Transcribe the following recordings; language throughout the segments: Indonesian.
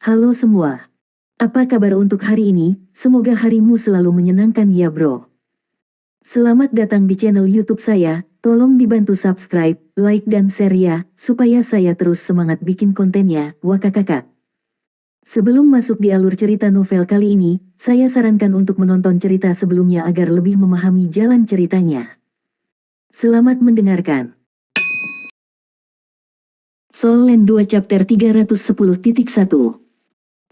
Halo semua. Apa kabar untuk hari ini? Semoga harimu selalu menyenangkan ya bro. Selamat datang di channel YouTube saya. Tolong dibantu subscribe, like dan share ya, supaya saya terus semangat bikin kontennya. Wakakakak. Sebelum masuk di alur cerita novel kali ini, saya sarankan untuk menonton cerita sebelumnya agar lebih memahami jalan ceritanya. Selamat mendengarkan. Soul Land 2 Chapter 310.1.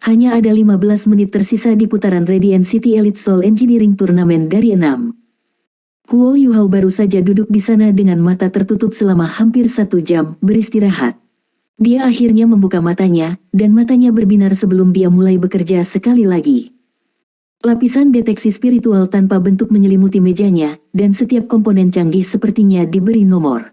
Hanya ada 15 menit tersisa di putaran Radiant City Elite Soul Engineering Turnamen dari 6. Huo Yuhao baru saja duduk di sana dengan mata tertutup selama hampir 1 jam, beristirahat. Dia akhirnya membuka matanya, dan matanya berbinar sebelum dia mulai bekerja sekali lagi. Lapisan deteksi spiritual tanpa bentuk menyelimuti mejanya, dan setiap komponen canggih sepertinya diberi nomor.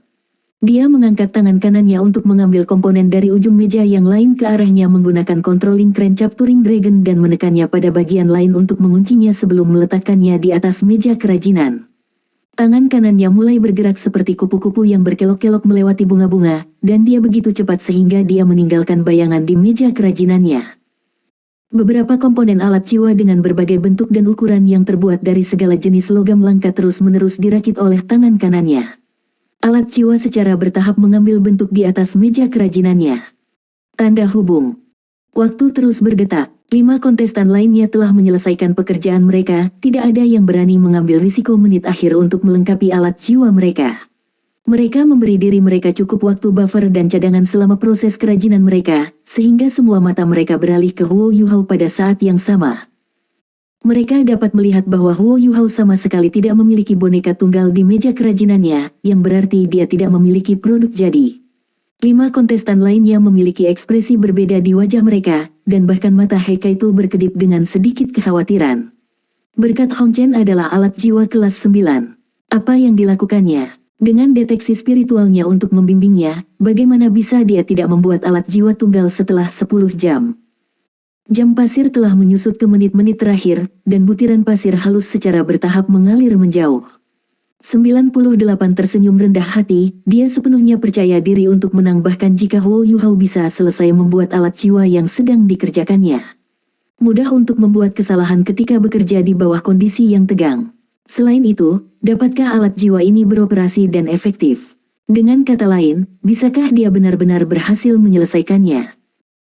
Dia mengangkat tangan kanannya untuk mengambil komponen dari ujung meja yang lain ke arahnya menggunakan controlling crank Turing Dragon dan menekannya pada bagian lain untuk menguncinya sebelum meletakkannya di atas meja kerajinan. Tangan kanannya mulai bergerak seperti kupu-kupu yang berkelok-kelok melewati bunga-bunga, dan dia begitu cepat sehingga dia meninggalkan bayangan di meja kerajinannya. Beberapa komponen alat jiwa dengan berbagai bentuk dan ukuran yang terbuat dari segala jenis logam langka terus-menerus dirakit oleh tangan kanannya. Alat jiwa secara bertahap mengambil bentuk di atas meja kerajinannya. Tanda hubung. Waktu terus berdetak. 5 kontestan lainnya telah menyelesaikan pekerjaan mereka. Tidak ada yang berani mengambil risiko menit akhir untuk melengkapi alat jiwa mereka. Mereka memberi diri mereka cukup waktu buffer dan cadangan selama proses kerajinan mereka, sehingga semua mata mereka beralih ke Huo Yuhao pada saat yang sama. Mereka dapat melihat bahwa Huo Yuhao sama sekali tidak memiliki boneka tunggal di meja kerajinannya, yang berarti dia tidak memiliki produk jadi. 5 kontestan lainnya memiliki ekspresi berbeda di wajah mereka, dan bahkan mata Heika itu berkedip dengan sedikit kekhawatiran. Berkat Hong Chen adalah alat jiwa kelas 9. Apa yang dilakukannya? Dengan deteksi spiritualnya untuk membimbingnya, bagaimana bisa dia tidak membuat alat jiwa tunggal setelah 10 jam? Jam pasir telah menyusut ke menit-menit terakhir, dan butiran pasir halus secara bertahap mengalir menjauh. 98 tersenyum rendah hati, dia sepenuhnya percaya diri untuk menang bahkan jika Huo Yuhao bisa selesai membuat alat jiwa yang sedang dikerjakannya. Mudah untuk membuat kesalahan ketika bekerja di bawah kondisi yang tegang. Selain itu, dapatkah alat jiwa ini beroperasi dan efektif? Dengan kata lain, bisakah dia benar-benar berhasil menyelesaikannya?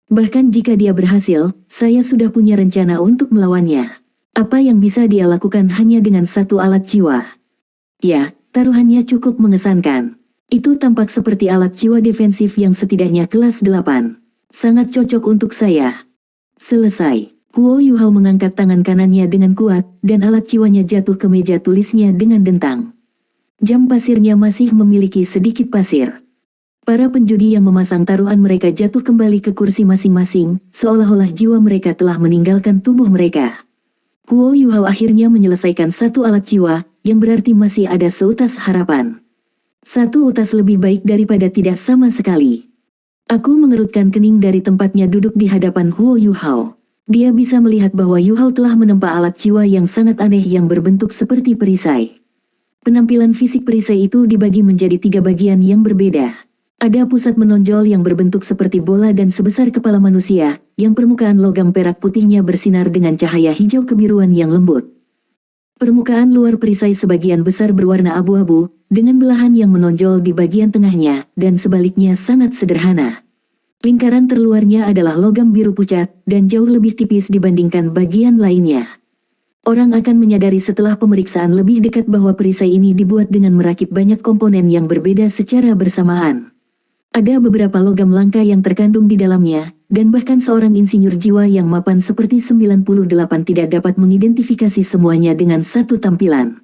Bahkan jika dia berhasil, saya sudah punya rencana untuk melawannya. Apa yang bisa dia lakukan hanya dengan satu alat jiwa? Ya, taruhannya cukup mengesankan. Itu tampak seperti alat jiwa defensif yang setidaknya kelas 8. Sangat cocok untuk saya. Selesai. Huo Yuhao mengangkat tangan kanannya dengan kuat, dan alat jiwanya jatuh ke meja tulisnya dengan dentang. Jam pasirnya masih memiliki sedikit pasir. Para penjudi yang memasang taruhan mereka jatuh kembali ke kursi masing-masing, seolah-olah jiwa mereka telah meninggalkan tubuh mereka. Huo Yuhao akhirnya menyelesaikan satu alat jiwa, yang berarti masih ada seutas harapan. Satu utas lebih baik daripada tidak sama sekali. Aku mengerutkan kening dari tempatnya duduk di hadapan Huo Yuhao. Dia bisa melihat bahwa Yuhao telah menempa alat jiwa yang sangat aneh yang berbentuk seperti perisai. Penampilan fisik perisai itu dibagi menjadi 3 bagian yang berbeda. Ada pusat menonjol yang berbentuk seperti bola dan sebesar kepala manusia, yang permukaan logam perak putihnya bersinar dengan cahaya hijau kebiruan yang lembut. Permukaan luar perisai sebagian besar berwarna abu-abu, dengan belahan yang menonjol di bagian tengahnya, dan sebaliknya sangat sederhana. Lingkaran terluarnya adalah logam biru pucat, dan jauh lebih tipis dibandingkan bagian lainnya. Orang akan menyadari setelah pemeriksaan lebih dekat bahwa perisai ini dibuat dengan merakit banyak komponen yang berbeda secara bersamaan. Ada beberapa logam langka yang terkandung di dalamnya, dan bahkan seorang insinyur jiwa yang mapan seperti 98 tidak dapat mengidentifikasi semuanya dengan satu tampilan.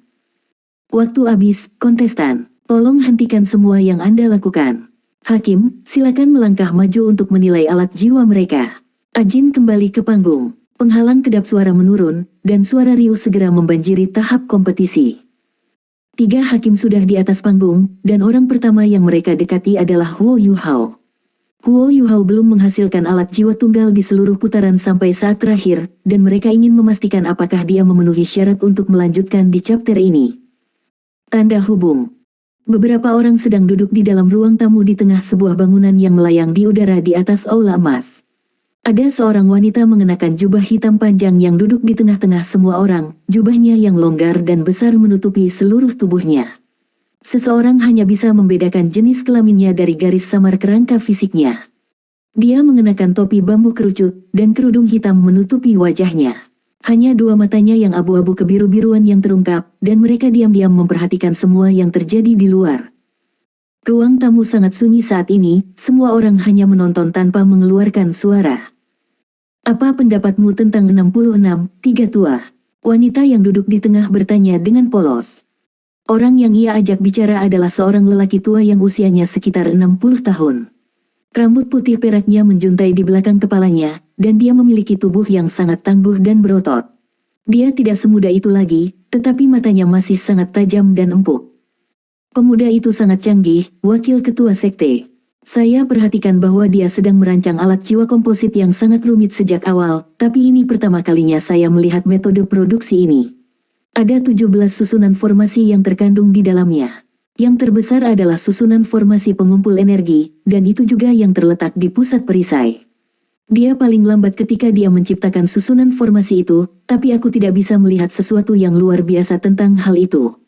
Waktu habis, kontestan. Tolong hentikan semua yang Anda lakukan. Hakim, silakan melangkah maju untuk menilai alat jiwa mereka. Ajin kembali ke panggung. Penghalang kedap suara menurun, dan suara riuh segera membanjiri tahap kompetisi. 3 hakim sudah di atas panggung, dan orang pertama yang mereka dekati adalah Huo Yuhao. Huo Yuhao belum menghasilkan alat jiwa tunggal di seluruh putaran sampai saat terakhir, dan mereka ingin memastikan apakah dia memenuhi syarat untuk melanjutkan di chapter ini. Tanda hubung. Beberapa orang sedang duduk di dalam ruang tamu di tengah sebuah bangunan yang melayang di udara di atas aula emas. Ada seorang wanita mengenakan jubah hitam panjang yang duduk di tengah-tengah semua orang, jubahnya yang longgar dan besar menutupi seluruh tubuhnya. Seseorang hanya bisa membedakan jenis kelaminnya dari garis samar kerangka fisiknya. Dia mengenakan topi bambu kerucut, dan kerudung hitam menutupi wajahnya. Hanya dua matanya yang abu-abu kebiru-biruan yang terungkap, dan mereka diam-diam memperhatikan semua yang terjadi di luar. Ruang tamu sangat sunyi saat ini, semua orang hanya menonton tanpa mengeluarkan suara. Apa pendapatmu tentang 66, tiga tua? Wanita yang duduk di tengah bertanya dengan polos. Orang yang ia ajak bicara adalah seorang lelaki tua yang usianya sekitar 60 tahun. Rambut putih peraknya menjuntai di belakang kepalanya, dan dia memiliki tubuh yang sangat tangguh dan berotot. Dia tidak semuda itu lagi, tetapi matanya masih sangat tajam dan empuk. Pemuda itu sangat canggih, wakil ketua sekte. Saya perhatikan bahwa dia sedang merancang alat jiwa komposit yang sangat rumit sejak awal, tapi ini pertama kalinya saya melihat metode produksi ini. Ada 17 susunan formasi yang terkandung di dalamnya. Yang terbesar adalah susunan formasi pengumpul energi, dan itu juga yang terletak di pusat perisai. Dia paling lambat ketika dia menciptakan susunan formasi itu, tapi aku tidak bisa melihat sesuatu yang luar biasa tentang hal itu.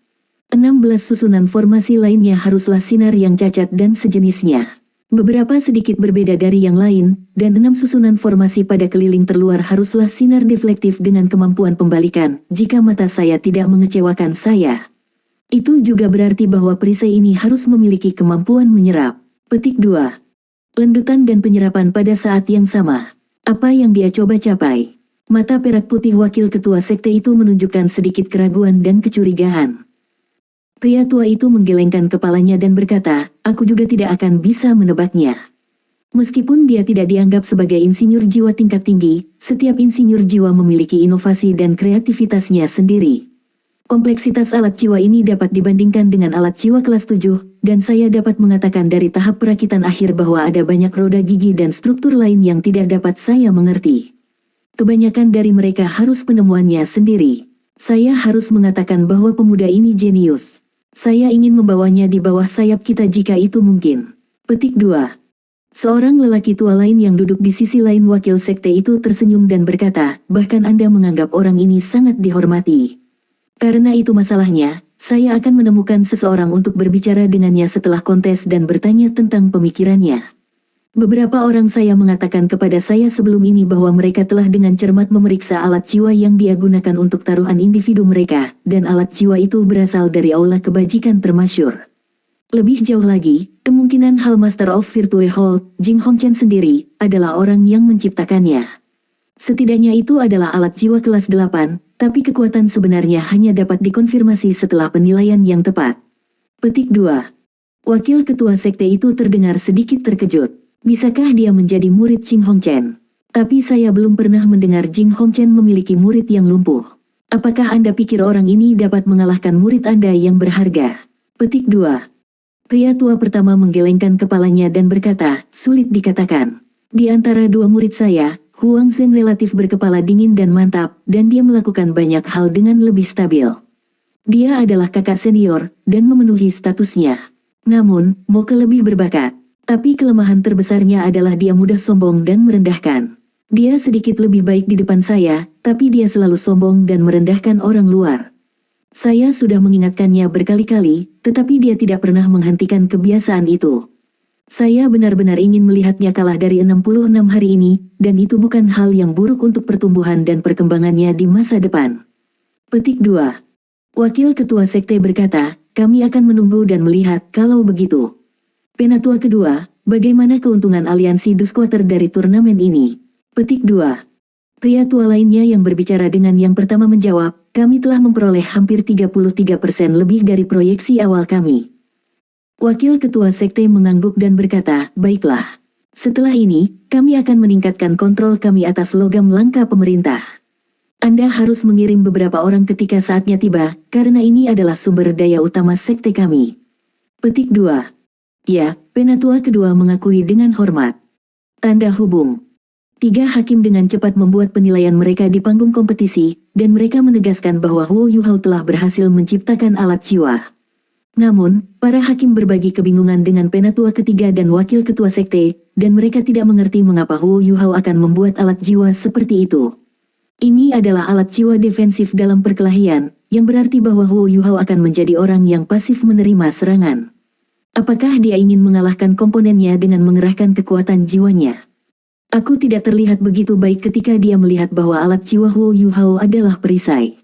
16 susunan formasi lainnya haruslah sinar yang cacat dan sejenisnya. Beberapa sedikit berbeda dari yang lain, dan 6 susunan formasi pada keliling terluar haruslah sinar deflektif dengan kemampuan pembalikan, jika mata saya tidak mengecewakan saya. Itu juga berarti bahwa perisai ini harus memiliki kemampuan menyerap. Petik 2. Lendutan dan penyerapan pada saat yang sama. Apa yang dia coba capai? Mata perak putih wakil ketua sekte itu menunjukkan sedikit keraguan dan kecurigaan. Pria tua itu menggelengkan kepalanya dan berkata, aku juga tidak akan bisa menebaknya. Meskipun dia tidak dianggap sebagai insinyur jiwa tingkat tinggi, setiap insinyur jiwa memiliki inovasi dan kreativitasnya sendiri. Kompleksitas alat jiwa ini dapat dibandingkan dengan alat jiwa kelas 7, dan saya dapat mengatakan dari tahap perakitan akhir bahwa ada banyak roda gigi dan struktur lain yang tidak dapat saya mengerti. Kebanyakan dari mereka harus penemuannya sendiri. Saya harus mengatakan bahwa pemuda ini jenius. Saya ingin membawanya di bawah sayap kita jika itu mungkin. Petik 2. Seorang lelaki tua lain yang duduk di sisi lain wakil sekte itu tersenyum dan berkata, bahkan Anda menganggap orang ini sangat dihormati. Karena itu masalahnya, saya akan menemukan seseorang untuk berbicara dengannya setelah kontes dan bertanya tentang pemikirannya. Beberapa orang saya mengatakan kepada saya sebelum ini bahwa mereka telah dengan cermat memeriksa alat jiwa yang dia gunakan untuk taruhan individu mereka, dan alat jiwa itu berasal dari aula kebajikan termasyur. Lebih jauh lagi, kemungkinan Hall Master of Virtue Hall, Jing Hongchen sendiri, adalah orang yang menciptakannya. Setidaknya itu adalah alat jiwa kelas 8, tapi kekuatan sebenarnya hanya dapat dikonfirmasi setelah penilaian yang tepat. Petik 2. Wakil ketua sekte itu terdengar sedikit terkejut. Bisakah dia menjadi murid Jing Hongchen? Tapi saya belum pernah mendengar Jing Hongchen memiliki murid yang lumpuh. Apakah Anda pikir orang ini dapat mengalahkan murid Anda yang berharga? Petik 2. Pria tua pertama menggelengkan kepalanya dan berkata, sulit dikatakan. Di antara dua murid saya, Huang Zheng relatif berkepala dingin dan mantap, dan dia melakukan banyak hal dengan lebih stabil. Dia adalah kakak senior, dan memenuhi statusnya. Namun, Moke lebih berbakat. Tapi kelemahan terbesarnya adalah dia mudah sombong dan merendahkan. Dia sedikit lebih baik di depan saya, tapi dia selalu sombong dan merendahkan orang luar. Saya sudah mengingatkannya berkali-kali, tetapi dia tidak pernah menghentikan kebiasaan itu. Saya benar-benar ingin melihatnya kalah dari 66 hari ini, dan itu bukan hal yang buruk untuk pertumbuhan dan perkembangannya di masa depan. Petik 2. Wakil ketua sekte berkata, kami akan menunggu dan melihat kalau begitu. Penatua kedua, bagaimana keuntungan aliansi Duskwater dari turnamen ini? Petik 2. Pria tua lainnya yang berbicara dengan yang pertama menjawab, kami telah memperoleh hampir 33% lebih dari proyeksi awal kami. Wakil ketua sekte mengangguk dan berkata, baiklah. Setelah ini, kami akan meningkatkan kontrol kami atas logam langka pemerintah. Anda harus mengirim beberapa orang ketika saatnya tiba, karena ini adalah sumber daya utama sekte kami. Petik 2. Ya, penatua kedua mengakui dengan hormat. Tanda hubung. 3 hakim dengan cepat membuat penilaian mereka di panggung kompetisi, dan mereka menegaskan bahwa Huo Yuhao telah berhasil menciptakan alat jiwa. Namun, para hakim berbagi kebingungan dengan penatua ketiga dan wakil ketua sekte, dan mereka tidak mengerti mengapa Huo Yuhao akan membuat alat jiwa seperti itu. Ini adalah alat jiwa defensif dalam perkelahian, yang berarti bahwa Huo Yuhao akan menjadi orang yang pasif menerima serangan. Apakah dia ingin mengalahkan komponennya dengan mengerahkan kekuatan jiwanya? Aku tidak terlihat begitu baik ketika dia melihat bahwa alat jiwa Huo Yuhao adalah perisai.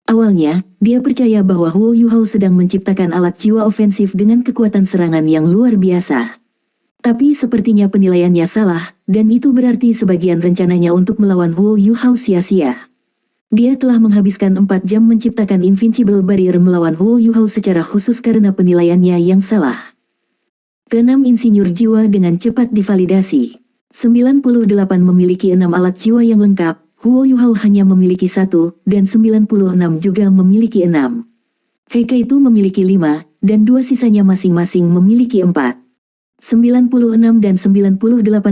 Awalnya, dia percaya bahwa Huo Yuhao sedang menciptakan alat jiwa ofensif dengan kekuatan serangan yang luar biasa. Tapi sepertinya penilaiannya salah, dan itu berarti sebagian rencananya untuk melawan Huo Yuhao sia-sia. Dia telah menghabiskan 4 jam menciptakan Invincible Barrier melawan Huo Yuhao secara khusus karena penilaiannya yang salah. Keenam insinyur jiwa dengan cepat divalidasi. 98 memiliki 6 alat jiwa yang lengkap. Huo Yuhao hanya memiliki 1, dan 96 juga memiliki 6. Heikaitu memiliki 5, dan 2 sisanya masing-masing memiliki 4. 96 dan 98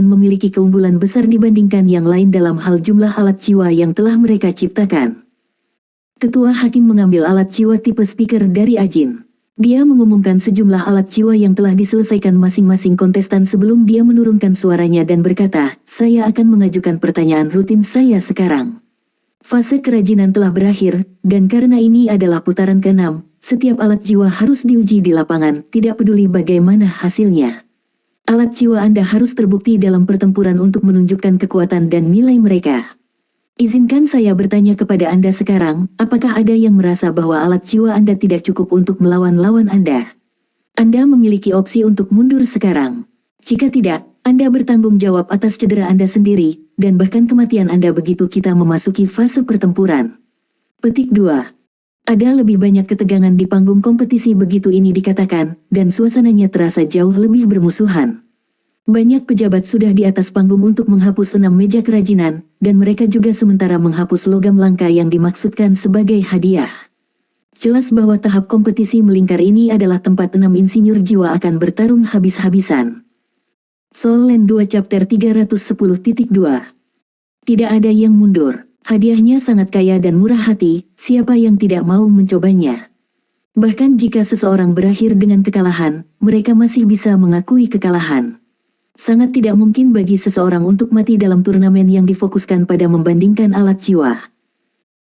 memiliki keunggulan besar dibandingkan yang lain dalam hal jumlah alat jiwa yang telah mereka ciptakan. Ketua Hakim mengambil alat jiwa tipe speaker dari Ajin. Dia mengumumkan sejumlah alat jiwa yang telah diselesaikan masing-masing kontestan sebelum dia menurunkan suaranya dan berkata, "Saya akan mengajukan pertanyaan rutin saya sekarang." Fase kerajinan telah berakhir, dan karena ini adalah putaran ke-6, setiap alat jiwa harus diuji di lapangan, tidak peduli bagaimana hasilnya. Alat jiwa Anda harus terbukti dalam pertempuran untuk menunjukkan kekuatan dan nilai mereka. Izinkan saya bertanya kepada Anda sekarang, apakah ada yang merasa bahwa alat jiwa Anda tidak cukup untuk melawan lawan Anda? Anda memiliki opsi untuk mundur sekarang. Jika tidak, Anda bertanggung jawab atas cedera Anda sendiri, dan bahkan kematian Anda begitu kita memasuki fase pertempuran. Petik 2. Ada lebih banyak ketegangan di panggung kompetisi begitu ini dikatakan, dan suasananya terasa jauh lebih bermusuhan. Banyak pejabat sudah di atas panggung untuk menghapus 6 meja kerajinan, dan mereka juga sementara menghapus logam langka yang dimaksudkan sebagai hadiah. Jelas bahwa tahap kompetisi melingkar ini adalah tempat 6 insinyur jiwa akan bertarung habis-habisan. Soul Land 2 Chapter 310.2. Tidak ada yang mundur. Hadiahnya sangat kaya dan murah hati, siapa yang tidak mau mencobanya? Bahkan jika seseorang berakhir dengan kekalahan, mereka masih bisa mengakui kekalahan. Sangat tidak mungkin bagi seseorang untuk mati dalam turnamen yang difokuskan pada membandingkan alat jiwa.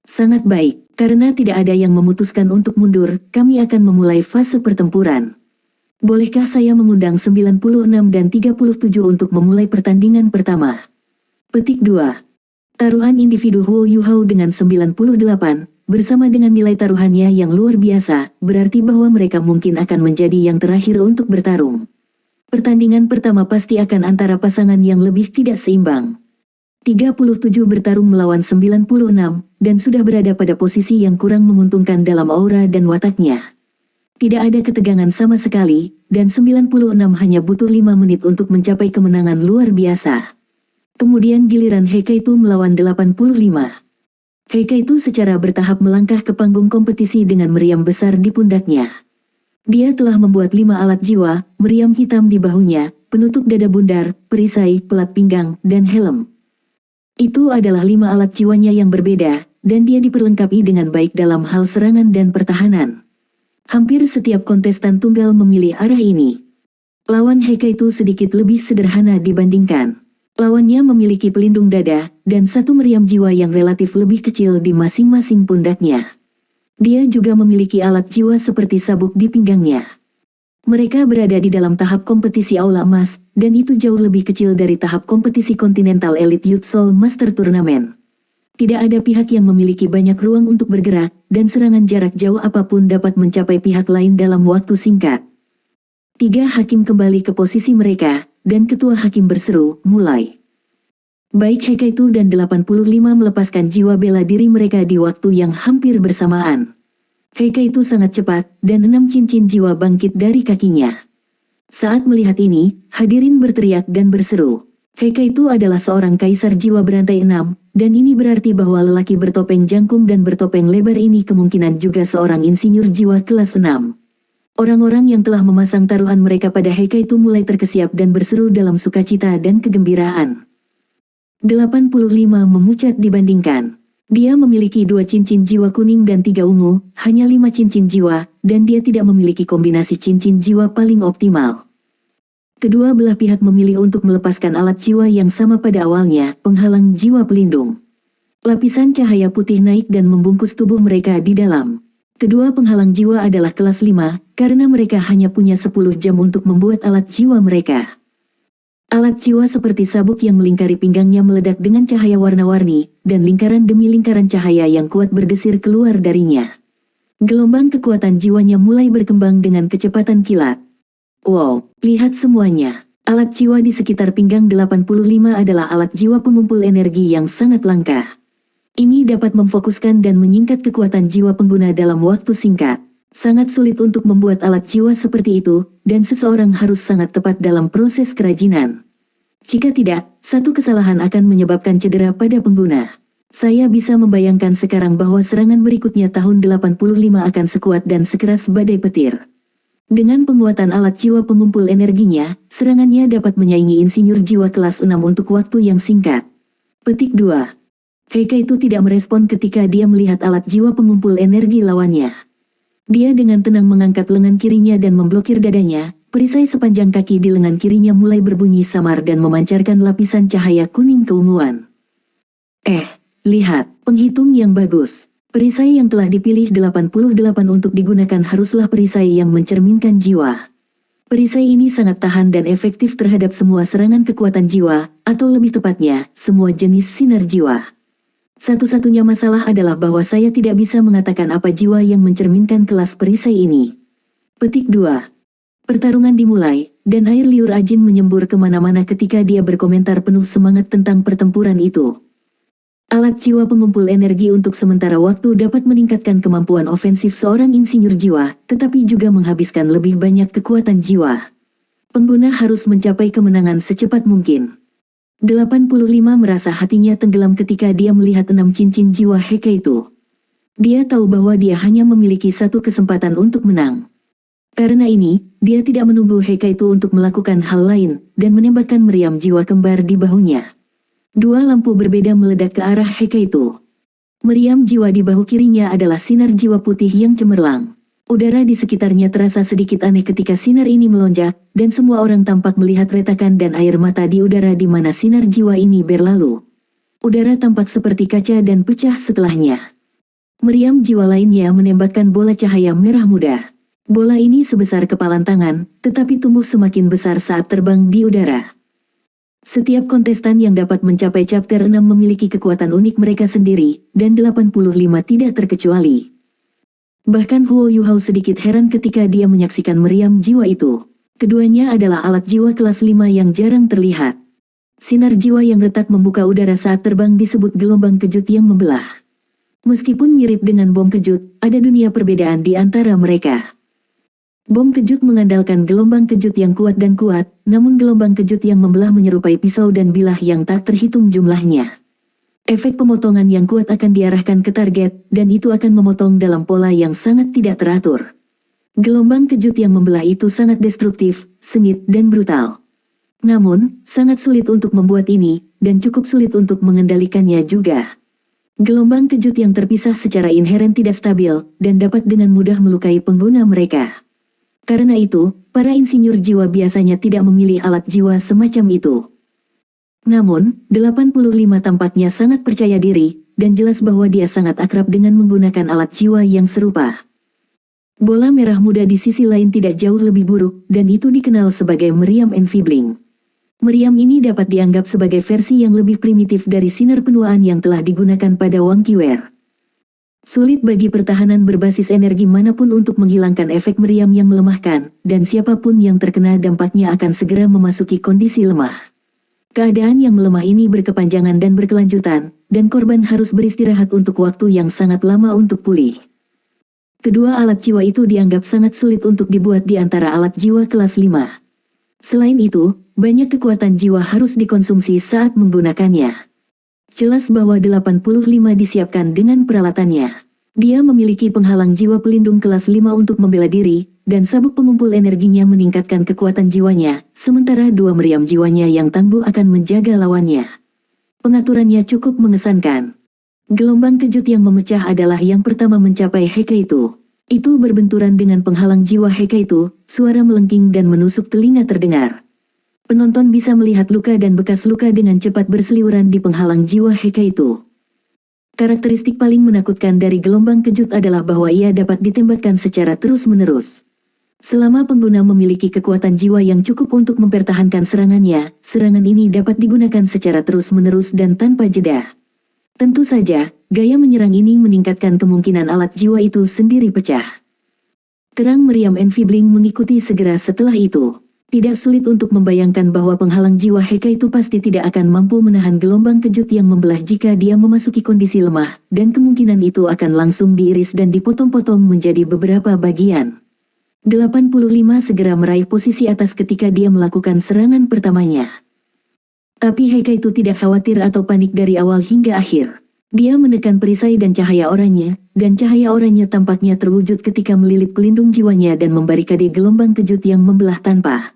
Sangat baik, karena tidak ada yang memutuskan untuk mundur, kami akan memulai fase pertempuran. Bolehkah saya mengundang 96 dan 37 untuk memulai pertandingan pertama? Petik 2. Taruhan individu Huo Yuhao dengan 98, bersama dengan nilai taruhannya yang luar biasa, berarti bahwa mereka mungkin akan menjadi yang terakhir untuk bertarung. Pertandingan pertama pasti akan antara pasangan yang lebih tidak seimbang. 37 bertarung melawan 96, dan sudah berada pada posisi yang kurang menguntungkan dalam aura dan wataknya. Tidak ada ketegangan sama sekali, dan 96 hanya butuh 5 menit untuk mencapai kemenangan luar biasa. Kemudian giliran Heikaitu melawan 85. Heikaitu secara bertahap melangkah ke panggung kompetisi dengan meriam besar di pundaknya. Dia telah membuat 5 alat jiwa, meriam hitam di bahunya, penutup dada bundar, perisai, pelat pinggang, dan helm. Itu adalah 5 alat jiwanya yang berbeda, dan dia diperlengkapi dengan baik dalam hal serangan dan pertahanan. Hampir setiap kontestan tunggal memilih arah ini. Lawan Heikaitu sedikit lebih sederhana dibandingkan. Lawannya memiliki pelindung dada, dan 1 meriam jiwa yang relatif lebih kecil di masing-masing pundaknya. Dia juga memiliki alat jiwa seperti sabuk di pinggangnya. Mereka berada di dalam tahap kompetisi Aula Emas, dan itu jauh lebih kecil dari tahap kompetisi Continental Elite Youth Soul Master Tournament. Tidak ada pihak yang memiliki banyak ruang untuk bergerak, dan serangan jarak jauh apapun dapat mencapai pihak lain dalam waktu singkat. 3 hakim kembali ke posisi mereka, dan ketua hakim berseru, "Mulai." Baik Heikaitu dan 85 melepaskan jiwa bela diri mereka di waktu yang hampir bersamaan. Heikaitu sangat cepat, dan 6 cincin jiwa bangkit dari kakinya. Saat melihat ini, hadirin berteriak dan berseru. Heikaitu adalah seorang kaisar jiwa berantai 6, dan ini berarti bahwa lelaki bertopeng jangkung dan bertopeng lebar ini kemungkinan juga seorang insinyur jiwa kelas 6. Orang-orang yang telah memasang taruhan mereka pada Heikaitu mulai terkesiap dan berseru dalam sukacita dan kegembiraan. 85 memucat dibandingkan Dia memiliki 2 cincin jiwa kuning dan 3 ungu, hanya 5 cincin jiwa, dan dia tidak memiliki kombinasi cincin jiwa paling optimal. Kedua belah pihak memilih untuk melepaskan alat jiwa yang sama pada awalnya, penghalang jiwa pelindung. Lapisan cahaya putih naik dan membungkus tubuh mereka di dalam. Kedua penghalang jiwa adalah kelas 5, karena mereka hanya punya 10 jam untuk membuat alat jiwa mereka. Alat jiwa seperti sabuk yang melingkari pinggangnya meledak dengan cahaya warna-warni, dan lingkaran demi lingkaran cahaya yang kuat berdesir keluar darinya. Gelombang kekuatan jiwanya mulai berkembang dengan kecepatan kilat. Wow, lihat semuanya. Alat jiwa di sekitar pinggang 85 adalah alat jiwa pengumpul energi yang sangat langka. Ini dapat memfokuskan dan menyingkat kekuatan jiwa pengguna dalam waktu singkat. Sangat sulit untuk membuat alat jiwa seperti itu, dan seseorang harus sangat tepat dalam proses kerajinan. Jika tidak, satu kesalahan akan menyebabkan cedera pada pengguna. Saya bisa membayangkan sekarang bahwa serangan berikutnya tahun 85 akan sekuat dan sekeras badai petir. Dengan penguatan alat jiwa pengumpul energinya, serangannya dapat menyaingi insinyur jiwa kelas 6 untuk waktu yang singkat. Petik 2. Heike itu tidak merespon ketika dia melihat alat jiwa pengumpul energi lawannya. Dia dengan tenang mengangkat lengan kirinya dan memblokir dadanya, perisai sepanjang kaki di lengan kirinya mulai berbunyi samar dan memancarkan lapisan cahaya kuning keunguan. Lihat, penghitung yang bagus. Perisai yang telah dipilih 88 untuk digunakan haruslah perisai yang mencerminkan jiwa. Perisai ini sangat tahan dan efektif terhadap semua serangan kekuatan jiwa, atau lebih tepatnya, semua jenis sinar jiwa. Satu-satunya masalah adalah bahwa saya tidak bisa mengatakan apa jiwa yang mencerminkan kelas perisai ini. Petik 2. Pertarungan dimulai, dan air liur Ajin menyembur kemana-mana ketika dia berkomentar penuh semangat tentang pertempuran itu. Alat jiwa pengumpul energi untuk sementara waktu dapat meningkatkan kemampuan ofensif seorang insinyur jiwa, tetapi juga menghabiskan lebih banyak kekuatan jiwa. Pengguna harus mencapai kemenangan secepat mungkin. 85 merasa hatinya tenggelam ketika dia melihat 6 cincin jiwa Heike itu. Dia tahu bahwa dia hanya memiliki satu kesempatan untuk menang. Karena ini, dia tidak menunggu Heike itu untuk melakukan hal lain, dan menembakkan meriam jiwa kembar di bahunya. 2 lampu berbeda meledak ke arah Heike itu. Meriam jiwa di bahu kirinya adalah sinar jiwa putih yang cemerlang. Udara di sekitarnya terasa sedikit aneh ketika sinar ini melonjak, dan semua orang tampak melihat retakan dan air mata di udara di mana sinar jiwa ini berlalu. Udara tampak seperti kaca dan pecah setelahnya. Meriam jiwa lainnya menembakkan bola cahaya merah muda. Bola ini sebesar kepalan tangan, tetapi tumbuh semakin besar saat terbang di udara. Setiap kontestan yang dapat mencapai chapter 6 memiliki kekuatan unik mereka sendiri, dan 85 tidak terkecuali. Bahkan Huo Yuhao sedikit heran ketika dia menyaksikan meriam jiwa itu. Keduanya adalah alat jiwa kelas 5 yang jarang terlihat. Sinar jiwa yang retak membuka udara saat terbang disebut gelombang kejut yang membelah. Meskipun mirip dengan bom kejut, ada dunia perbedaan di antara mereka. Bom kejut mengandalkan gelombang kejut yang kuat dan kuat, namun gelombang kejut yang membelah menyerupai pisau dan bilah yang tak terhitung jumlahnya. Efek pemotongan yang kuat akan diarahkan ke target, dan itu akan memotong dalam pola yang sangat tidak teratur. Gelombang kejut yang membelah itu sangat destruktif, sengit dan brutal. Namun, sangat sulit untuk membuat ini, dan cukup sulit untuk mengendalikannya juga. Gelombang kejut yang terpisah secara inheren tidak stabil, dan dapat dengan mudah melukai pengguna mereka. Karena itu, para insinyur jiwa biasanya tidak memilih alat jiwa semacam itu. Namun, 85 tampaknya sangat percaya diri, dan jelas bahwa dia sangat akrab dengan menggunakan alat jiwa yang serupa. Bola merah muda di sisi lain tidak jauh lebih buruk, dan itu dikenal sebagai meriam enfibling. Meriam ini dapat dianggap sebagai versi yang lebih primitif dari sinar penuaan yang telah digunakan pada Wang Qiwer. Sulit bagi pertahanan berbasis energi manapun untuk menghilangkan efek meriam yang melemahkan, dan siapapun yang terkena dampaknya akan segera memasuki kondisi lemah. Keadaan yang melemah ini berkepanjangan dan berkelanjutan, dan korban harus beristirahat untuk waktu yang sangat lama untuk pulih. Kedua alat jiwa itu dianggap sangat sulit untuk dibuat di antara alat jiwa kelas 5. Selain itu, banyak kekuatan jiwa harus dikonsumsi saat menggunakannya. Jelas bahwa 85 disiapkan dengan peralatannya. Dia memiliki penghalang jiwa pelindung kelas 5 untuk membela diri, dan sabuk pengumpul energinya meningkatkan kekuatan jiwanya, sementara 2 meriam jiwanya yang tangguh akan menjaga lawannya. Pengaturannya cukup mengesankan. Gelombang kejut yang memecah adalah yang pertama mencapai Hekaitu. Itu berbenturan dengan penghalang jiwa Hekaitu, suara melengking dan menusuk telinga terdengar. Penonton bisa melihat luka dan bekas luka dengan cepat berseliweran di penghalang jiwa Hekaitu. Karakteristik paling menakutkan dari gelombang kejut adalah bahwa ia dapat ditembakkan secara terus-menerus. Selama pengguna memiliki kekuatan jiwa yang cukup untuk mempertahankan serangannya, serangan ini dapat digunakan secara terus-menerus dan tanpa jeda. Tentu saja, gaya menyerang ini meningkatkan kemungkinan alat jiwa itu sendiri pecah. Kerang meriam Enfibling mengikuti segera setelah itu. Tidak sulit untuk membayangkan bahwa penghalang jiwa Hekaitu pasti tidak akan mampu menahan gelombang kejut yang membelah jika dia memasuki kondisi lemah, dan kemungkinan itu akan langsung diiris dan dipotong-potong menjadi beberapa bagian. 85 segera meraih posisi atas ketika dia melakukan serangan pertamanya. Tapi Hekaitu tidak khawatir atau panik dari awal hingga akhir. Dia menekan perisai dan cahaya oranye, dan cahaya oranye tampaknya terwujud ketika melilit pelindung jiwanya dan membarikade gelombang kejut yang membelah tanpa.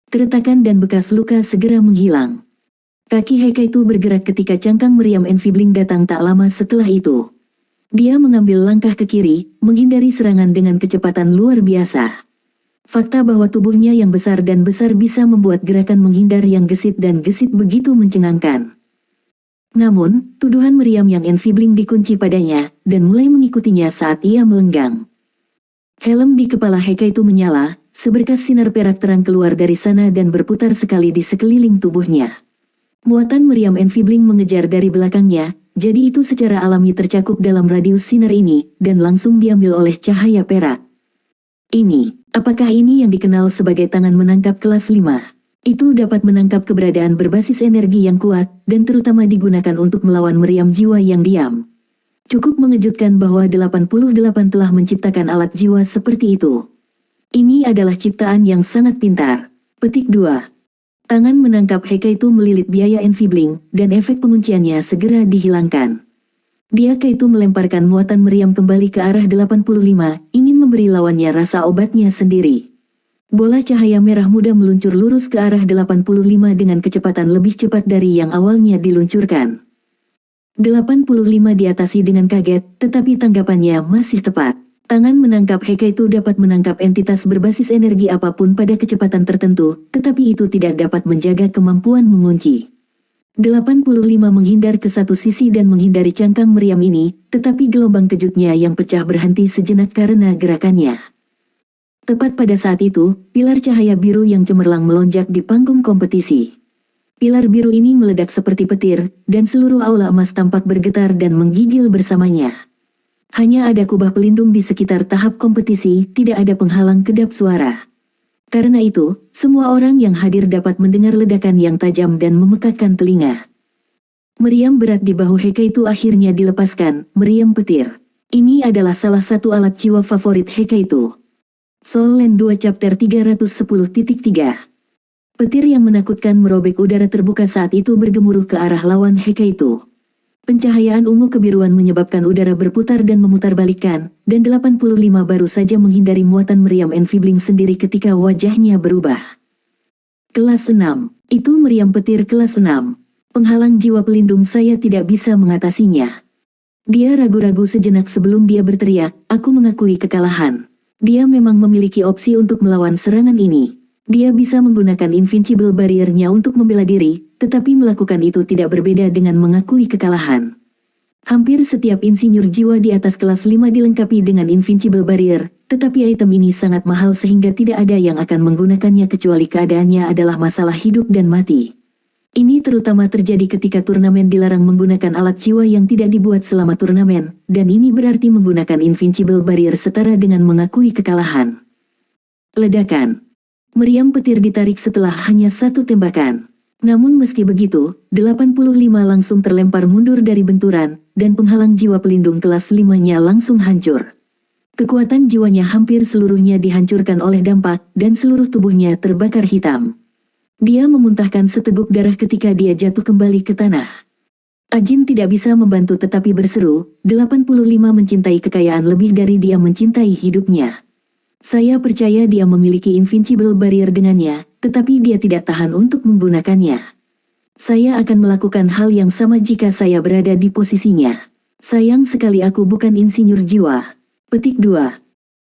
Keretakan dan bekas luka segera menghilang. Kaki Hekaitu bergerak ketika cangkang meriam Enfibling datang tak lama setelah itu. Dia mengambil langkah ke kiri, menghindari serangan dengan kecepatan luar biasa. Fakta bahwa tubuhnya yang besar dan besar bisa membuat gerakan menghindar yang gesit dan gesit begitu mencengangkan. Namun, tuduhan meriam yang Enfibling dikunci padanya, dan mulai mengikutinya saat ia melenggang. Helm di kepala Hekaitu menyala, seberkas sinar perak terang keluar dari sana dan berputar sekali di sekeliling tubuhnya. Muatan meriam Enfibling mengejar dari belakangnya, jadi itu secara alami tercakup dalam radius sinar ini, dan langsung diambil oleh cahaya perak. Apakah ini yang dikenal sebagai tangan menangkap kelas 5? Itu dapat menangkap keberadaan berbasis energi yang kuat, dan terutama digunakan untuk melawan meriam jiwa yang diam. Cukup mengejutkan bahwa 88 telah menciptakan alat jiwa seperti itu. Ini adalah ciptaan yang sangat pintar. Petik 2. Tangan menangkap Hekaitu melilit biaya Enfibling, dan efek pengunciannya segera dihilangkan. Hekaitu melemparkan muatan meriam kembali ke arah 85, ingin memberi lawannya rasa obatnya sendiri. Bola cahaya merah muda meluncur lurus ke arah 85 dengan kecepatan lebih cepat dari yang awalnya diluncurkan. 85 diatasi dengan kaget, tetapi tanggapannya masih tepat. Tangan menangkap Hekaitu dapat menangkap entitas berbasis energi apapun pada kecepatan tertentu, tetapi itu tidak dapat menjaga kemampuan mengunci. 85 menghindar ke satu sisi dan menghindari cangkang meriam ini, tetapi gelombang kejutnya yang pecah berhenti sejenak karena gerakannya. Tepat pada saat itu, pilar cahaya biru yang cemerlang melonjak di panggung kompetisi. Pilar biru ini meledak seperti petir, dan seluruh aula emas tampak bergetar dan menggigil bersamanya. Hanya ada kubah pelindung di sekitar tahap kompetisi, tidak ada penghalang kedap suara. Karena itu, semua orang yang hadir dapat mendengar ledakan yang tajam dan memekakkan telinga. Meriam berat di bahu Hekaitu akhirnya dilepaskan, meriam petir. Ini adalah salah satu alat jiwa favorit Hekaitu. Soul Land 2 Chapter 310.3. Petir yang menakutkan merobek udara terbuka saat itu bergemuruh ke arah lawan Hekaitu. Pencahayaan ungu kebiruan menyebabkan udara berputar dan memutarbalikkan, dan 85 baru saja menghindari muatan meriam Enfibling sendiri ketika wajahnya berubah. Kelas 6. Itu meriam petir kelas 6. Penghalang jiwa pelindung saya tidak bisa mengatasinya. Dia ragu-ragu sejenak sebelum dia berteriak, aku mengakui kekalahan. Dia memang memiliki opsi untuk melawan serangan ini. Dia bisa menggunakan Invincible Barrier-nya untuk membela diri, tetapi melakukan itu tidak berbeda dengan mengakui kekalahan. Hampir setiap insinyur jiwa di atas kelas 5 dilengkapi dengan Invincible Barrier, tetapi item ini sangat mahal sehingga tidak ada yang akan menggunakannya kecuali keadaannya adalah masalah hidup dan mati. Ini terutama terjadi ketika turnamen dilarang menggunakan alat jiwa yang tidak dibuat selama turnamen, dan ini berarti menggunakan Invincible Barrier setara dengan mengakui kekalahan. Ledakan. Meriam petir ditarik setelah hanya satu tembakan. Namun meski begitu, 85 langsung terlempar mundur dari benturan, dan penghalang jiwa pelindung kelas 5-nya langsung hancur. Kekuatan jiwanya hampir seluruhnya dihancurkan oleh dampak, dan seluruh tubuhnya terbakar hitam. Dia memuntahkan seteguk darah ketika dia jatuh kembali ke tanah. Ajin tidak bisa membantu tetapi berseru, 85 mencintai kekayaan lebih dari dia mencintai hidupnya. Saya percaya dia memiliki Invincible Barrier dengannya, tetapi dia tidak tahan untuk menggunakannya. Saya akan melakukan hal yang sama jika saya berada di posisinya. Sayang sekali aku bukan insinyur jiwa. Petik 2.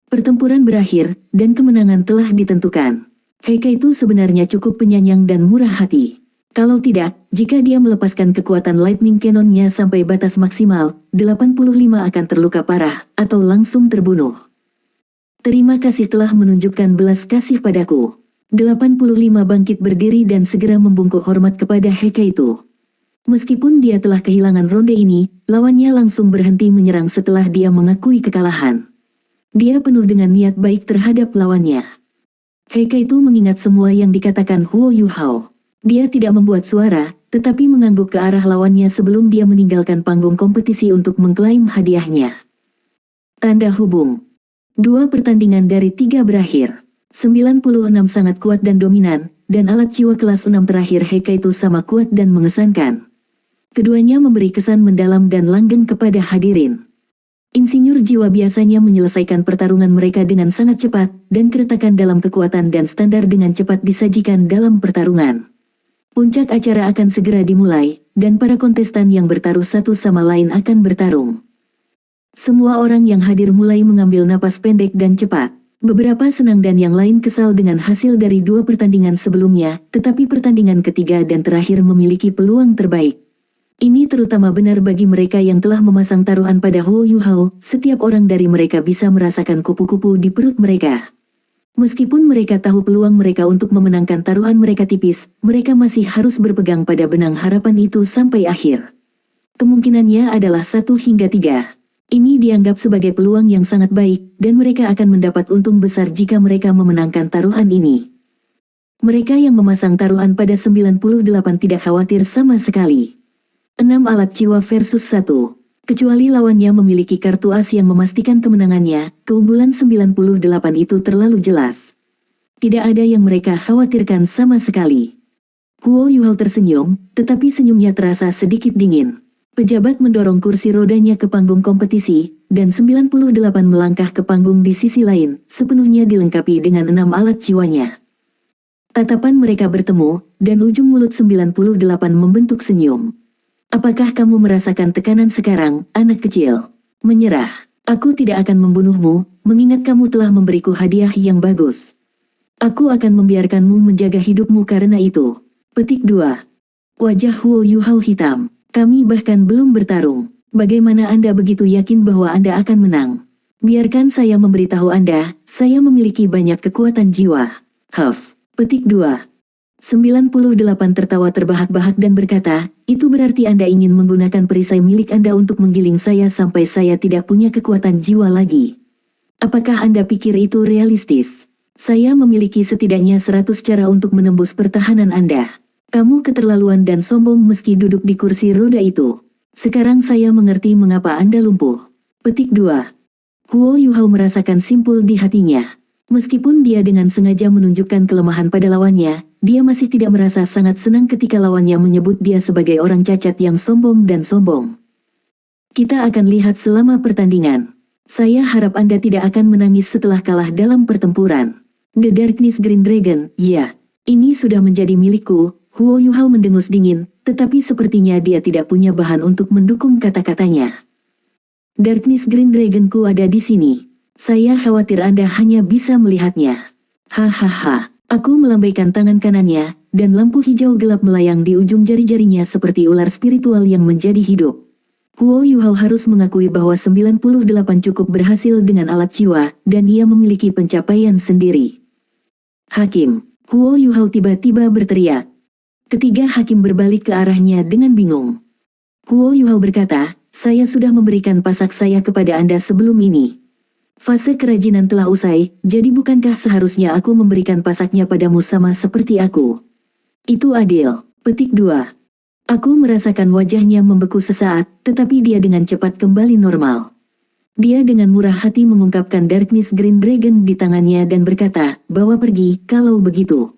Pertempuran berakhir, dan kemenangan telah ditentukan. Heike itu sebenarnya cukup penyayang dan murah hati. Kalau tidak, jika dia melepaskan kekuatan lightning cannonnya sampai batas maksimal, 85 akan terluka parah, atau langsung terbunuh. Terima kasih telah menunjukkan belas kasih padaku. 85 bangkit berdiri dan segera membungkuk hormat kepada Heike itu. Meskipun dia telah kehilangan ronde ini, lawannya langsung berhenti menyerang setelah dia mengakui kekalahan. Dia penuh dengan niat baik terhadap lawannya. Heike itu mengingat semua yang dikatakan Huo Yuhao. Dia tidak membuat suara, tetapi mengangguk ke arah lawannya sebelum dia meninggalkan panggung kompetisi untuk mengklaim hadiahnya. Tanda hubung. 2 pertandingan dari 3 berakhir. 96 sangat kuat dan dominan, dan alat jiwa kelas 6 terakhir Heike itu sama kuat dan mengesankan. Keduanya memberi kesan mendalam dan langgeng kepada hadirin. Insinyur jiwa biasanya menyelesaikan pertarungan mereka dengan sangat cepat, dan keretakan dalam kekuatan dan standar dengan cepat disajikan dalam pertarungan. Puncak acara akan segera dimulai, dan para kontestan yang bertaruh satu sama lain akan bertarung. Semua orang yang hadir mulai mengambil napas pendek dan cepat. Beberapa senang dan yang lain kesal dengan hasil dari 2 pertandingan sebelumnya, tetapi pertandingan ketiga dan terakhir memiliki peluang terbaik. Ini terutama benar bagi mereka yang telah memasang taruhan pada Huo Yuhao. Setiap orang dari mereka bisa merasakan kupu-kupu di perut mereka. Meskipun mereka tahu peluang mereka untuk memenangkan taruhan mereka tipis, mereka masih harus berpegang pada benang harapan itu sampai akhir. Kemungkinannya adalah 1 hingga 3. Ini dianggap sebagai peluang yang sangat baik, dan mereka akan mendapat untung besar jika mereka memenangkan taruhan ini. Mereka yang memasang taruhan pada 98 tidak khawatir sama sekali. 6 alat jiwa versus 1. Kecuali lawannya memiliki kartu as yang memastikan kemenangannya, keunggulan 98 itu terlalu jelas. Tidak ada yang mereka khawatirkan sama sekali. Huo Yuhao tersenyum, tetapi senyumnya terasa sedikit dingin. Pejabat mendorong kursi rodanya ke panggung kompetisi, dan 98 melangkah ke panggung di sisi lain, sepenuhnya dilengkapi dengan 6 alat jiwanya. Tatapan mereka bertemu, dan ujung mulut 98 membentuk senyum. Apakah kamu merasakan tekanan sekarang, anak kecil? Menyerah. Aku tidak akan membunuhmu, mengingat kamu telah memberiku hadiah yang bagus. Aku akan membiarkanmu menjaga hidupmu karena itu. Petik 2. Wajah Huo Yuhao hitam. Kami bahkan belum bertarung. Bagaimana Anda begitu yakin bahwa Anda akan menang? Biarkan saya memberitahu Anda, saya memiliki banyak kekuatan jiwa. Huff. Petik 2. 98 tertawa terbahak-bahak dan berkata, itu berarti Anda ingin menggunakan perisai milik Anda untuk menggiling saya sampai saya tidak punya kekuatan jiwa lagi. Apakah Anda pikir itu realistis? Saya memiliki setidaknya 100 cara untuk menembus pertahanan Anda. Kamu keterlaluan dan sombong meski duduk di kursi roda itu. Sekarang saya mengerti mengapa Anda lumpuh. Petik 2. Huo Yuhao merasakan simpul di hatinya. Meskipun dia dengan sengaja menunjukkan kelemahan pada lawannya, dia masih tidak merasa sangat senang ketika lawannya menyebut dia sebagai orang cacat yang sombong dan sombong. Kita akan lihat selama pertandingan. Saya harap Anda tidak akan menangis setelah kalah dalam pertempuran. The Darkness Green Dragon, ya, ini sudah menjadi milikku. Huo Yuhao mendengus dingin, tetapi sepertinya dia tidak punya bahan untuk mendukung kata-katanya. Darkness Green Dragonku ada di sini. Saya khawatir Anda hanya bisa melihatnya. Hahaha. Aku melambaikan tangan kanannya, dan lampu hijau gelap melayang di ujung jari-jarinya seperti ular spiritual yang menjadi hidup. Huo Yuhao harus mengakui bahwa 98 cukup berhasil dengan alat jiwa, dan ia memiliki pencapaian sendiri. Hakim. Huo Yuhao tiba-tiba berteriak. Ketiga hakim berbalik ke arahnya dengan bingung. Huo Yuhao berkata, saya sudah memberikan pasak saya kepada Anda sebelum ini. Fase kerajinan telah usai, jadi bukankah seharusnya aku memberikan pasaknya padamu sama seperti aku? Itu adil. Petik 2. Aku merasakan wajahnya membeku sesaat, tetapi dia dengan cepat kembali normal. Dia dengan murah hati mengungkapkan Darkness Green Dragon di tangannya dan berkata, bawa pergi, kalau begitu.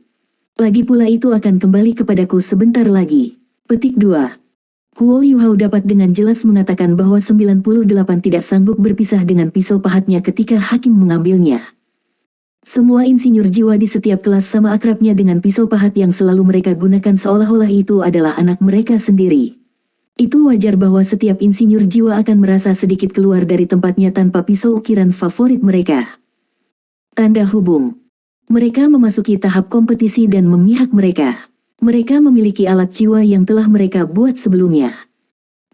Lagi pula itu akan kembali kepadaku sebentar lagi. Petik 2. Huo Yuhao dapat dengan jelas mengatakan bahwa 98 tidak sanggup berpisah dengan pisau pahatnya ketika hakim mengambilnya. Semua insinyur jiwa di setiap kelas sama akrabnya dengan pisau pahat yang selalu mereka gunakan seolah-olah itu adalah anak mereka sendiri. Itu wajar bahwa setiap insinyur jiwa akan merasa sedikit keluar dari tempatnya tanpa pisau ukiran favorit mereka. Tanda hubung. Mereka memasuki tahap kompetisi dan memihak mereka. Mereka memiliki alat jiwa yang telah mereka buat sebelumnya.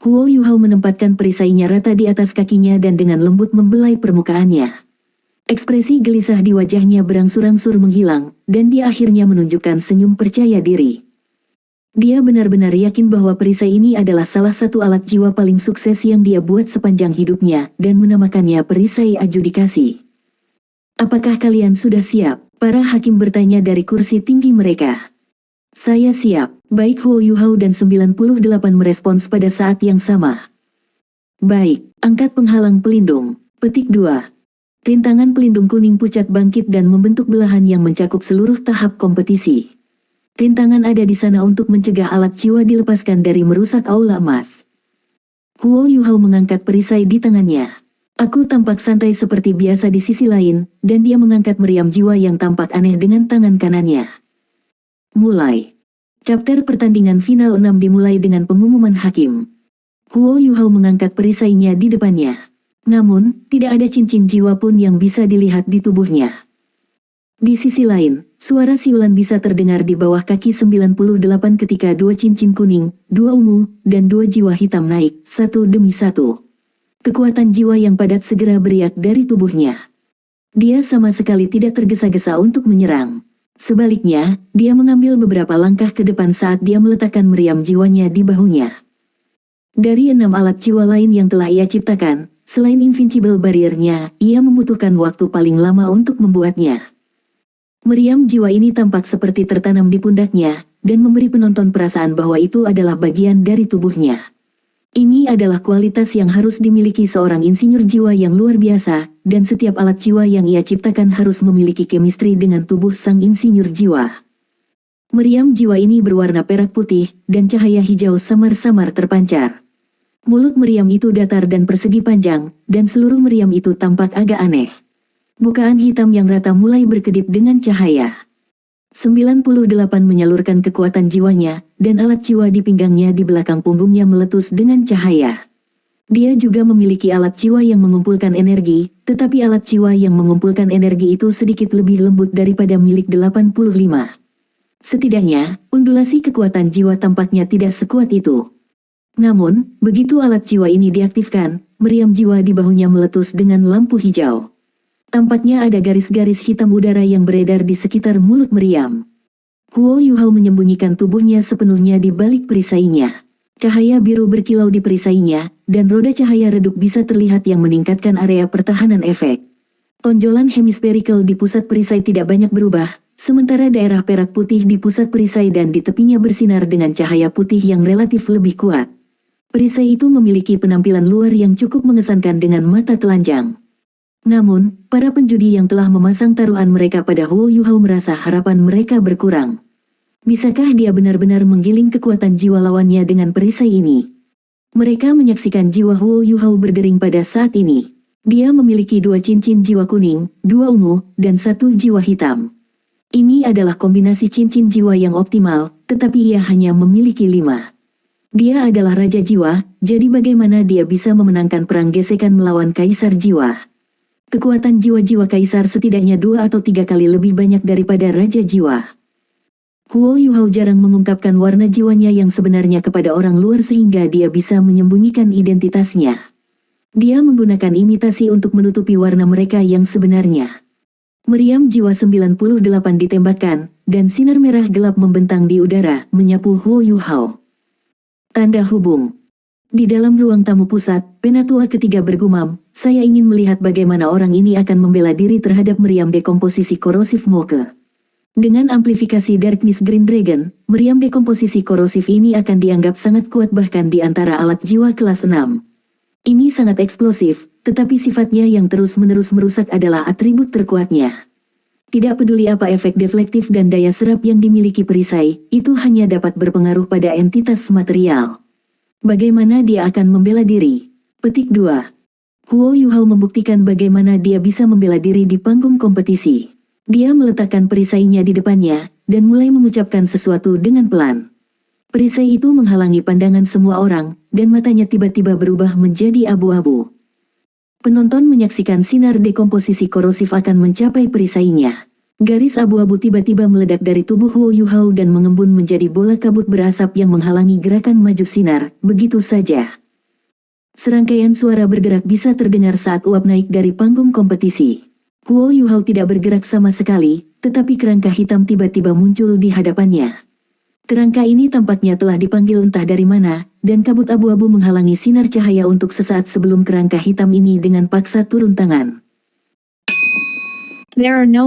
Huo Yuhao menempatkan perisainya rata di atas kakinya dan dengan lembut membelai permukaannya. Ekspresi gelisah di wajahnya berangsur-angsur menghilang, dan dia akhirnya menunjukkan senyum percaya diri. Dia benar-benar yakin bahwa perisai ini adalah salah satu alat jiwa paling sukses yang dia buat sepanjang hidupnya, dan menamakannya perisai adjudikasi. Apakah kalian sudah siap? Para hakim bertanya dari kursi tinggi mereka. Saya siap, baik Huo Yuhao dan 98 merespons pada saat yang sama. Baik, angkat penghalang pelindung. Petik 2. Rintangan pelindung kuning pucat bangkit dan membentuk belahan yang mencakup seluruh tahap kompetisi. Rintangan ada di sana untuk mencegah alat jiwa dilepaskan dari merusak aula emas. Huo Yuhao mengangkat perisai di tangannya. Aku tampak santai seperti biasa di sisi lain, dan dia mengangkat meriam jiwa yang tampak aneh dengan tangan kanannya. Mulai. Chapter pertandingan final 6 dimulai dengan pengumuman hakim. Huo Yuhao mengangkat perisainya di depannya. Namun, tidak ada cincin jiwa pun yang bisa dilihat di tubuhnya. Di sisi lain, suara siulan bisa terdengar di bawah kaki 98 ketika 2 cincin kuning, 2 ungu, dan 2 jiwa hitam naik, satu demi satu. Kekuatan jiwa yang padat segera beriak dari tubuhnya. Dia sama sekali tidak tergesa-gesa untuk menyerang. Sebaliknya, dia mengambil beberapa langkah ke depan saat dia meletakkan meriam jiwanya di bahunya. Dari 6 alat jiwa lain yang telah ia ciptakan, selain Invincible Barrier-nya, ia membutuhkan waktu paling lama untuk membuatnya. Meriam jiwa ini tampak seperti tertanam di pundaknya, dan memberi penonton perasaan bahwa itu adalah bagian dari tubuhnya. Ini adalah kualitas yang harus dimiliki seorang insinyur jiwa yang luar biasa, dan setiap alat jiwa yang ia ciptakan harus memiliki chemistry dengan tubuh sang insinyur jiwa. Meriam jiwa ini berwarna perak putih, dan cahaya hijau samar-samar terpancar. Mulut meriam itu datar dan persegi panjang, dan seluruh meriam itu tampak agak aneh. Bukaan hitam yang rata mulai berkedip dengan cahaya. 98 menyalurkan kekuatan jiwanya, dan alat jiwa di pinggangnya di belakang punggungnya meletus dengan cahaya. Dia juga memiliki alat jiwa yang mengumpulkan energi, tetapi alat jiwa yang mengumpulkan energi itu sedikit lebih lembut daripada milik 85. Setidaknya, undulasi kekuatan jiwa tampaknya tidak sekuat itu. Namun, begitu alat jiwa ini diaktifkan, meriam jiwa di bahunya meletus dengan lampu hijau. Tampaknya ada garis-garis hitam udara yang beredar di sekitar mulut meriam. Huo Yuhao menyembunyikan tubuhnya sepenuhnya di balik perisainya. Cahaya biru berkilau di perisainya, dan roda cahaya redup bisa terlihat yang meningkatkan area pertahanan efek. Tonjolan hemispherical di pusat perisai tidak banyak berubah, sementara daerah perak putih di pusat perisai dan di tepinya bersinar dengan cahaya putih yang relatif lebih kuat. Perisai itu memiliki penampilan luar yang cukup mengesankan dengan mata telanjang. Namun, para penjudi yang telah memasang taruhan mereka pada Huo Yuhao merasa harapan mereka berkurang. Bisakah dia benar-benar menggiling kekuatan jiwa lawannya dengan perisai ini? Mereka menyaksikan jiwa Huo Yuhao berdering pada saat ini. Dia memiliki 2 cincin jiwa kuning, 2 ungu, dan 1 jiwa hitam. Ini adalah kombinasi cincin jiwa yang optimal, tetapi ia hanya memiliki 5. Dia adalah Raja Jiwa, jadi bagaimana dia bisa memenangkan perang gesekan melawan Kaisar Jiwa? Kekuatan jiwa-jiwa Kaisar setidaknya 2 atau 3 kali lebih banyak daripada Raja Jiwa. Huo Yuhao jarang mengungkapkan warna jiwanya yang sebenarnya kepada orang luar sehingga dia bisa menyembunyikan identitasnya. Dia menggunakan imitasi untuk menutupi warna mereka yang sebenarnya. Meriam jiwa 98 ditembakkan, dan sinar merah gelap membentang di udara, menyapu Huo Yuhao. Tanda hubung. Di dalam ruang tamu pusat, penatua ketiga bergumam, saya ingin melihat bagaimana orang ini akan membela diri terhadap meriam dekomposisi korosif Moke. Dengan amplifikasi Darkness Green Dragon, meriam dekomposisi korosif ini akan dianggap sangat kuat bahkan di antara alat jiwa kelas 6. Ini sangat eksplosif, tetapi sifatnya yang terus-menerus merusak adalah atribut terkuatnya. Tidak peduli apa efek deflektif dan daya serap yang dimiliki perisai, itu hanya dapat berpengaruh pada entitas material. Bagaimana dia akan membela diri? Petik 2. Huo Yuhao membuktikan bagaimana dia bisa membela diri di panggung kompetisi. Dia meletakkan perisainya di depannya, dan mulai mengucapkan sesuatu dengan pelan. Perisai itu menghalangi pandangan semua orang, dan matanya tiba-tiba berubah menjadi abu-abu. Penonton menyaksikan sinar dekomposisi korosif akan mencapai perisainya. Garis abu-abu tiba-tiba meledak dari tubuh Huo Yuhao dan mengembun menjadi bola kabut berasap yang menghalangi gerakan maju sinar, begitu saja. Serangkaian suara bergerak bisa terdengar saat uap naik dari panggung kompetisi. Huo Yuhao tidak bergerak sama sekali, tetapi kerangka hitam tiba-tiba muncul di hadapannya. Kerangka ini tampaknya telah dipanggil entah dari mana, dan kabut abu-abu menghalangi sinar cahaya untuk sesaat sebelum kerangka hitam ini dengan paksa turun tangan. There are no